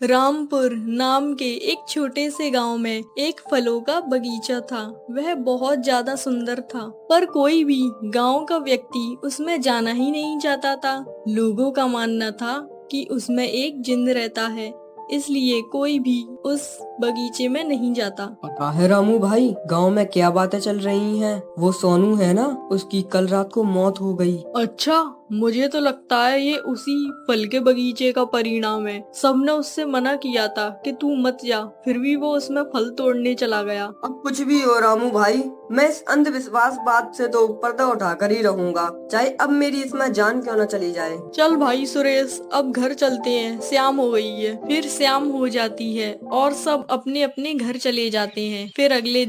रामपुर नाम के एक छोटे से गांव में एक फलों का बगीचा था। वह बहुत ज्यादा सुंदर था, पर कोई भी गांव का व्यक्ति उसमें जाना ही नहीं चाहता था। लोगों का मानना था कि उसमें एक जिन्न रहता है, इसलिए कोई भी उस बगीचे में नहीं जाता। पता है रामू भाई, गांव में क्या बातें चल रही हैं? वो सोनू है ना, उसकी कल रात को मौत हो गई। अच्छा, मुझे तो लगता है ये उसी फल के बगीचे का परिणाम है। सबने उससे मना किया था कि तू मत जा, फिर भी वो उसमें फल तोड़ने चला गया। अब कुछ भी हो रामू भाई, मैं इस अंधविश्वास बात से तो पर्दा उठाकर ही रहूंगा, चाहे अब मेरी इसमें जान क्यों न चली जाए। चल भाई सुरेश, अब घर चलते हैं, शाम हो गई है। फिर शाम हो जाती है और सब अपने अपने घर चले जाते हैं। फिर अगले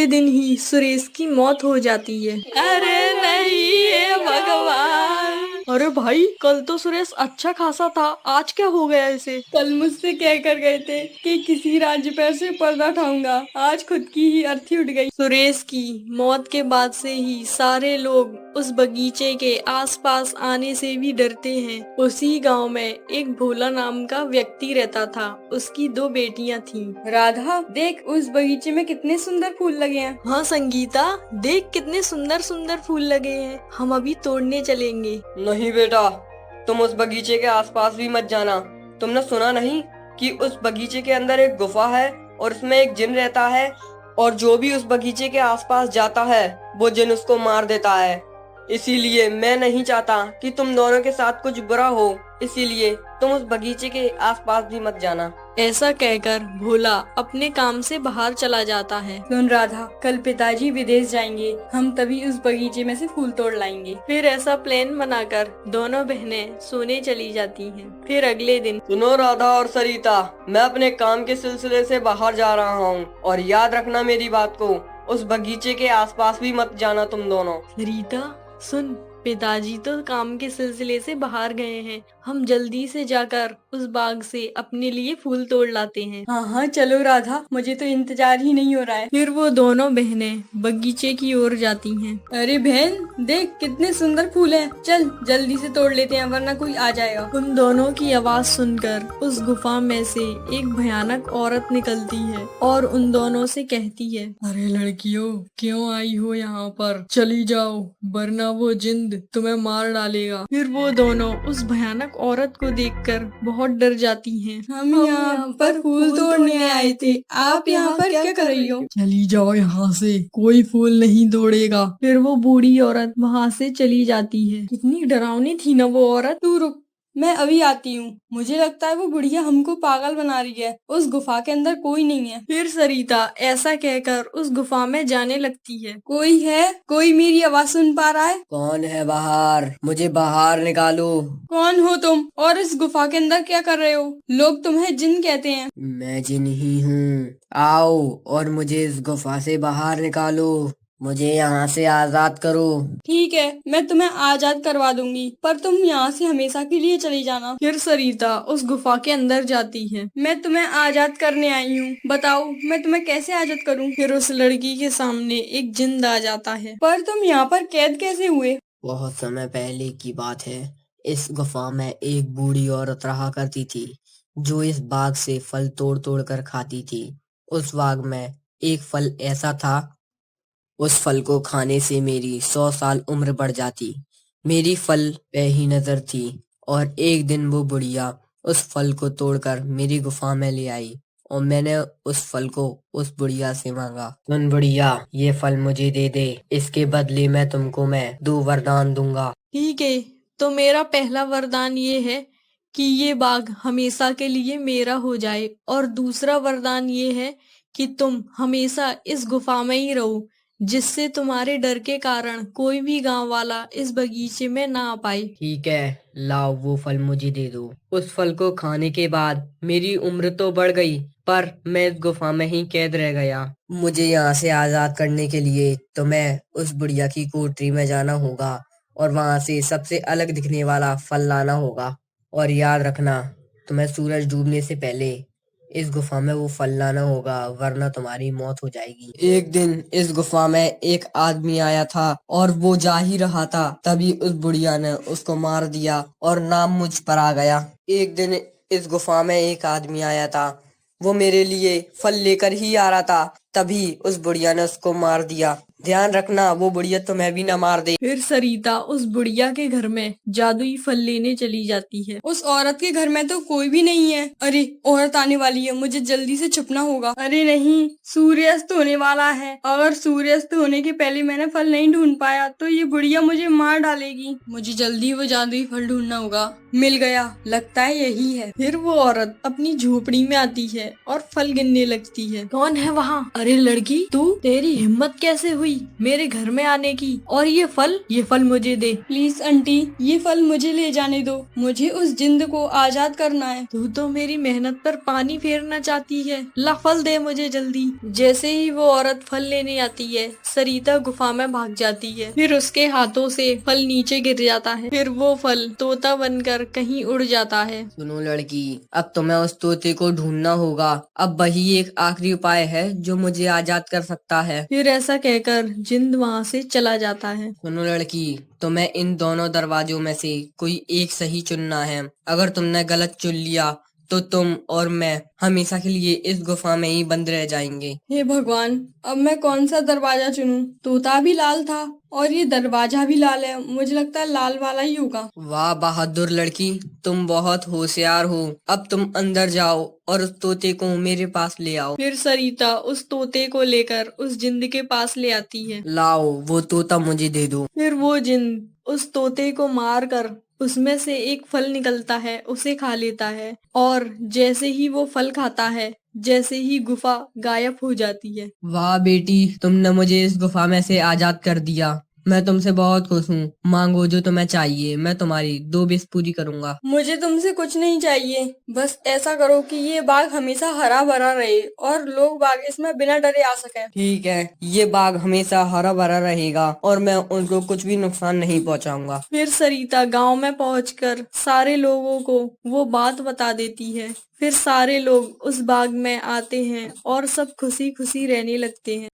दिन ही सुरेश की मौत हो जाती है। अरे नहीं, ये भगवान। अरे भाई, कल तो सुरेश अच्छा खासा था, आज क्या हो गया इसे? कल मुझसे कह कर गए थे कि किसी राज्य पर से पर्दा उठाऊंगा, आज खुद की ही अर्थी उठ गई। सुरेश की मौत के बाद से ही सारे लोग उस बगीचे के आसपास आने से भी डरते हैं। उसी गांव में एक भोला नाम का व्यक्ति रहता था। उसकी दो बेटियां थीं। राधा, देख उस बगीचे में कितने सुंदर फूल लगे हैं। हाँ संगीता, देख कितने सुंदर सुंदर फूल लगे हैं, हम अभी तोड़ने चलेंगे। नहीं बेटा, तुम उस बगीचे के आसपास भी मत जाना। तुमने सुना नहीं कि उस बगीचे के अंदर एक गुफा है और उसमें एक जिन रहता है, और जो भी उस बगीचे के आसपास जाता है वो जिन उसको मार देता है। इसीलिए मैं नहीं चाहता कि तुम दोनों के साथ कुछ बुरा हो, इसीलिए तुम उस बगीचे के आसपास भी मत जाना। ऐसा कहकर भोला अपने काम से बाहर चला जाता है। सुन राधा, कल पिताजी विदेश जाएंगे, हम तभी उस बगीचे में से फूल तोड़ लाएंगे। फिर ऐसा प्लान बनाकर दोनों बहनें सोने चली जाती हैं। फिर अगले दिन। सुनो राधा और सरिता, मैं अपने काम के सिलसिले से बाहर जा रहा हूँ, और याद रखना मेरी बात को, उस बगीचे के आसपास भी मत जाना तुम दोनों। रीता सुन, पिताजी तो काम के सिलसिले से बाहर गए हैं, हम जल्दी से जाकर उस बाग से अपने लिए फूल तोड़ लाते हैं। हाँ हाँ चलो राधा, मुझे तो इंतजार ही नहीं हो रहा है। फिर वो दोनों बहनें बगीचे की ओर जाती हैं। अरे बहन, देख कितने सुंदर फूल हैं, चल जल्दी से तोड़ लेते हैं वरना कोई आ जाएगा। उन दोनों की आवाज सुनकर उस गुफा में से एक भयानक औरत निकलती है और उन दोनों से कहती है, अरे लड़कियों, क्यों आई हो यहाँ पर? चली जाओ, वरना वो जिंद तुम्हें मार डालेगा। फिर वो दोनों उस भयानक औरत को देखकर बहुत डर जाती हैं। हम यहाँ पर फूल तोड़ने आए थे, आप यहाँ पर क्या कर रही हो? चली जाओ यहाँ से, कोई फूल नहीं तोड़ेगा। फिर वो बूढ़ी औरत वहाँ से चली जाती है। कितनी डरावनी थी ना वो औरत। तू रुक, मैं अभी आती हूँ। मुझे लगता है वो बुढ़िया हमको पागल बना रही है, उस गुफा के अंदर कोई नहीं है। फिर सरिता ऐसा कहकर उस गुफा में जाने लगती है। कोई है? कोई मेरी आवाज सुन पा रहा है? कौन है बाहर? मुझे बाहर निकालो। कौन हो तुम और इस गुफा के अंदर क्या कर रहे हो? लोग तुम्हें जिन कहते हैं। मैं जिन ही हूँ, आओ और मुझे इस गुफा से बाहर निकालो, मुझे यहाँ से आजाद करो। ठीक है, मैं तुम्हें आजाद करवा दूंगी, पर तुम यहाँ से हमेशा के लिए चली जाना। फिर सरिता उस गुफा के अंदर जाती है। मैं तुम्हें आजाद करने आई हूँ, बताओ मैं तुम्हें कैसे आजाद करूँ? फिर उस लड़की के सामने एक जिंद आ जाता है। पर तुम यहाँ पर कैद कैसे हुए? बहुत समय पहले की बात है। इस गुफा में एक बूढ़ी औरत रहा करती थी, जो इस बाग से फल तोड़ तोड़ कर खाती थी। उस बाग में एक फल ऐसा था, उस फल को खाने से मेरी 100 साल उम्र बढ़ जाती। मेरी फल पे ही नजर थी, और एक दिन वो बुढ़िया उस फल को तोड़कर मेरी गुफा में ले आई, और मैंने उस फल को उस बुढ़िया से मांगा। सुन बुढ़िया, ये फल मुझे दे दे, इसके बदले मैं तुमको 2 वरदान दूंगा। ठीक है, तो मेरा पहला वरदान ये है कि ये बाग हमेशा के लिए मेरा हो जाए, और दूसरा वरदान ये है कि तुम हमेशा इस गुफा में ही रहो, जिससे तुम्हारे डर के कारण कोई भी गांव वाला इस बगीचे में ना आ पाए। ठीक है, लाओ वो फल मुझे दे दो। उस फल को खाने के बाद मेरी उम्र तो बढ़ गई, पर मैं इस गुफा में ही कैद रह गया। मुझे यहाँ से आजाद करने के लिए तुम्हें उस बुढ़िया की कोठरी में जाना होगा, और वहां से सबसे अलग दिखने वाला फल लाना होगा। और याद रखना, तुम्हें सूरज डूबने से पहले इस गुफा में वो फल लाना होगा, वरना तुम्हारी मौत हो जाएगी। एक दिन इस गुफा में एक आदमी आया था, और वो जा ही रहा था, तभी उस बुढ़िया ने उसको मार दिया और नाम मुझ पर आ गया। एक दिन इस गुफा में एक आदमी आया था। वो मेरे लिए फल लेकर ही आ रहा था, तभी उस बुढ़िया ने उसको मार दिया। ध्यान रखना वो बुढ़िया तुम्हें भी न मार दे। फिर सरिता उस बुढ़िया के घर में जादुई फल लेने चली जाती है। उस औरत के घर में तो कोई भी नहीं है। अरे औरत आने वाली है, मुझे जल्दी से छुपना होगा। अरे नहीं, सूर्यास्त होने वाला है। अगर सूर्यास्त होने के पहले मैंने फल नहीं ढूंढ पाया तो ये बुढ़िया मुझे मार डालेगी। मुझे जल्दी वो जादुई फल ढूंढना होगा। मिल गया, लगता है यही है। फिर वो औरत अपनी झोपड़ी में आती है और फल गिनने लगती है। कौन है वहाँ? अरे लड़की, तू, तेरी हिम्मत कैसे हुई मेरे घर में आने की? और ये फल मुझे दे। प्लीज आंटी, ये फल मुझे ले जाने दो। मुझे उस जिंद को आजाद करना है। तू तो मेरी मेहनत पर पानी फेरना चाहती है। ला फल दे मुझे जल्दी। जैसे ही वो औरत फल लेने आती है, सरिता गुफा में भाग जाती है। फिर उसके हाथों से फल नीचे गिर जाता है। फिर वो फल तोता बनकर कहीं उड़ जाता है। सुनो लड़की, अब तुम्हें उस तोते को ढूंढना होगा। अब वही एक आखिरी उपाय है जो मुझे आजाद कर सकता है। फिर ऐसा कहकर जिंद वहाँ से चला जाता है। सुनो लड़की, तुम्हें इन दोनों दरवाजों में से कोई एक सही चुनना है। अगर तुमने गलत चुन लिया तो तुम और मैं हमेशा के लिए इस गुफा में ही बंद रह जाएंगे। हे भगवान, अब मैं कौन सा दरवाजा चुनूं? तोता भी लाल था और ये दरवाजा भी लाल है। मुझे लगता है लाल वाला ही होगा। वाह बहादुर लड़की, तुम बहुत होशियार हो। अब तुम अंदर जाओ और उस तोते को मेरे पास ले आओ। फिर सरिता उस तोते को लेकर उस जिंद के पास ले आती है। लाओ वो तोता मुझे दे दो। फिर वो जिंद उस तोते को मार कर उसमें से एक फल निकलता है, उसे खा लेता है। और जैसे ही वो फल खाता है, जैसे ही गुफा गायब हो जाती है। वाह बेटी, तुमने मुझे इस गुफा में से आजाद कर दिया। मैं तुमसे बहुत खुश हूँ। मांगो जो तुम्हें चाहिए, मैं तुम्हारी 2 विश पूरी करूंगा। मुझे तुमसे कुछ नहीं चाहिए। बस ऐसा करो कि ये बाग हमेशा हरा भरा रहे और लोग बाग इसमें बिना डरे आ सके। ठीक है, ये बाग हमेशा हरा भरा रहेगा और मैं उनको कुछ भी नुकसान नहीं पहुंचाऊंगा। फिर सरिता गांव में पहुंचकर सारे लोगों को वो बात बता देती है। फिर सारे लोग उस बाग में आते हैं और सब खुशी खुशी रहने लगते हैं।